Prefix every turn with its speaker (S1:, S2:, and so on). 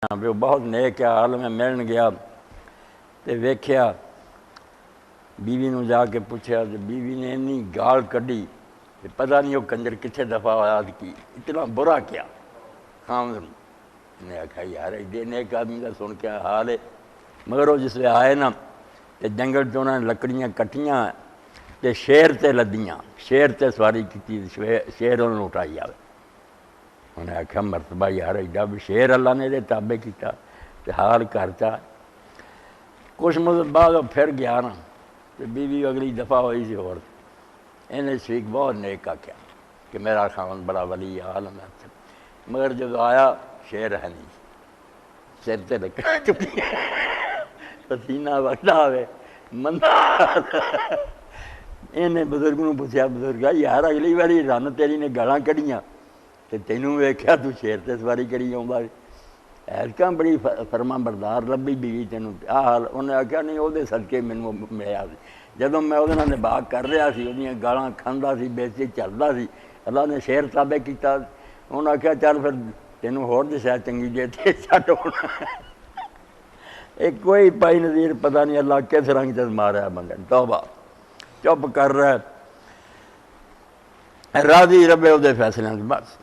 S1: وہ بہت نیک حال میں ملن گیا تو ویکھیا بیوی نو جا کے پوچھا تو بیوی نے اینی گال کڈی پتہ نہیں وہ کنجر کتنے دفعہ یاد کی اتنا برا کیا خامد نے آخیا یار ایڈے نیک آدمی کا سن کے حال ہے مگر وہ جس لئے آئے نا تو جنگل تو انہوں نے لکڑیاں کٹیاں تے شیر تے لدیاں شیر تے سواری کی شیر انہوں نے اٹھائی آئے انہیں آخیا مرتبہ یار ایڈا بھی شیر اللہ نے دے تابع کیتا تے حال کرتا کچھ مدت بعد وہ پھر گیا نا تو بیوی اگلی دفعہ ہوئی سی اور انہیں سیکھ بہت نیک آخیا کہ میرا خاوند بڑا ولی عالم ہے مگر جب آیا شیر ہے نہیں سر تے لکڑ چکی پسینہ وقت آوے مندہ انہیں بزرگ نو پوچھا بزرگا یار اگلی باری رن تیری نے گالاں کڑیاں تے تینوں ویکھیا تو شیر تے سواری کری آؤں ایسکاں بڑی فرما بردار لبی بیوی تینوں حال انہیں آخیا نہیں وہ صدقے مینوں ملیا جدوں میں وہ نباہ کر رہا سی وہ گالاں کھاندا سی بیچے چلدا سی اللہ نے شیر تابع کیتا انہیں آخیا چل پھر تینوں ہور دے شاید چنگی جے تے چھٹ ہونا ایک کوئی پائی نظیر پتہ نہیں اللہ کس رنگ سے مارا ہے بندے توبہ چپ کر رہا ہے راضی ربے وہ فیصلے بس